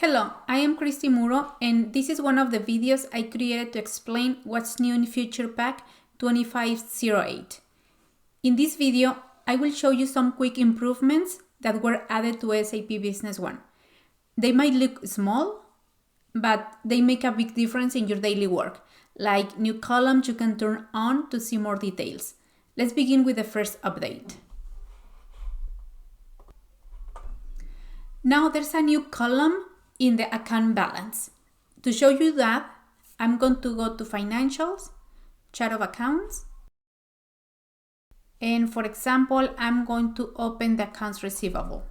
Hello, I am Christy Muro, and this is one of the videos I created to explain what's new in Future Pack 2508. In this video, I will show you some quick improvements that were added to SAP Business One. They might look small, but they make a big difference in your daily work, like new columns you can turn on to see more details. Let's begin with the first update. Now there's a new column in the account balance. To show you that, I'm going to go to Financials, Chart of Accounts, and for example, I'm going to open the accounts receivable.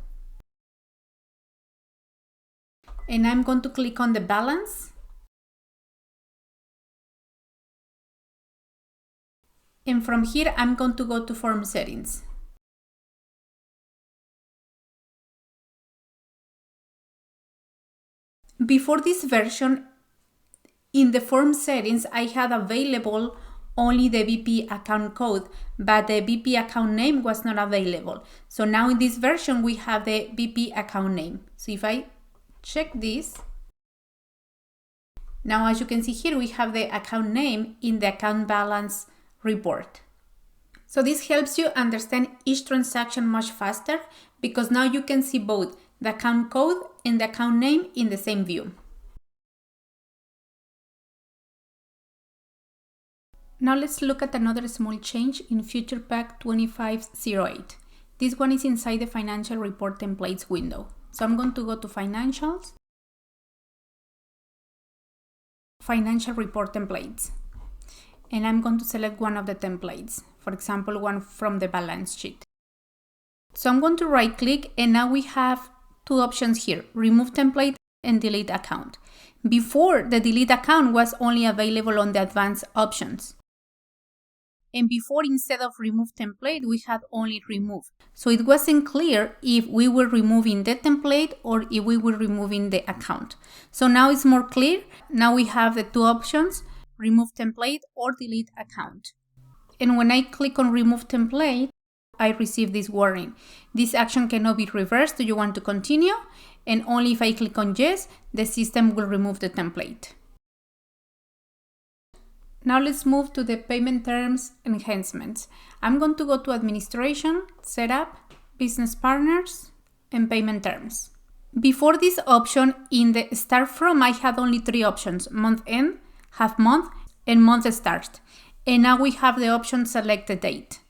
And I'm going to click on the balance. And from here, I'm going to go to Form Settings. Before this version, in the form settings, I had available only the BP account code, but the BP account name was not available. So now in this version, we have the BP account name. So if I check this, now as you can see here, we have the account name in the account balance report. So this helps you understand each transaction much faster because now you can see both the account code and the account name in the same view. Now let's look at another small change in Future Pack 2508. This one is inside the Financial Report Templates window. So I'm going to go to Financials, Financial Report Templates, and I'm going to select one of the templates, for example, one from the balance sheet. So I'm going to right click, and now we have two options here, remove template and delete account. Before, the delete account was only available on the advanced options. And before, instead of remove template, we had only remove. So it wasn't clear if we were removing the template or if we were removing the account. So now it's more clear. Now we have the two options, remove template or delete account. And when I click on remove template, I receive this warning. This action cannot be reversed. Do you want to continue? And only if I click on yes, the system will remove the template. Now let's move to the payment terms enhancements. I'm going to go to Administration, Setup, Business Partners, and Payment Terms. Before this option, in the Start From, I had only three options, Month End, Half Month, and Month Start. And now we have the option Select the Date.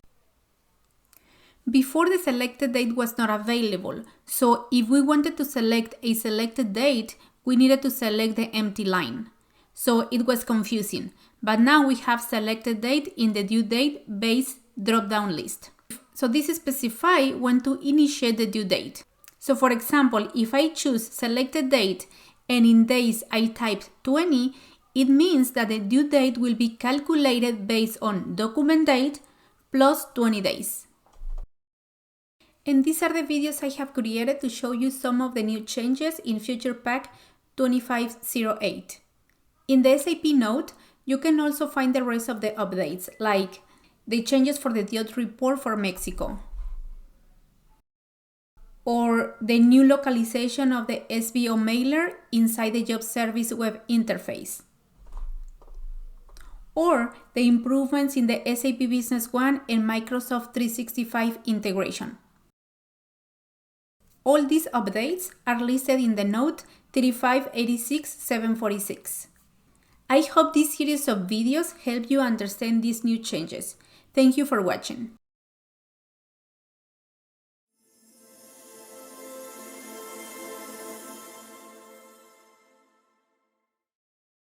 Before, the selected date was not available, so if we wanted to select a selected date, we needed to select the empty line. So it was confusing, but now we have selected date in the due date base drop-down list. So this specifies when to initiate the due date. So for example, if I choose selected date and in days I type 20, it means that the due date will be calculated based on document date plus 20 days. And these are the videos I have created to show you some of the new changes in Future Pack 2508. In the SAP Note, you can also find the rest of the updates, like the changes for the DOT report for Mexico, or the new localization of the SBO mailer inside the job service web interface, or the improvements in the SAP Business One and Microsoft 365 integration. All these updates are listed in the note 3586746. I hope this series of videos help you understand these new changes. Thank you for watching.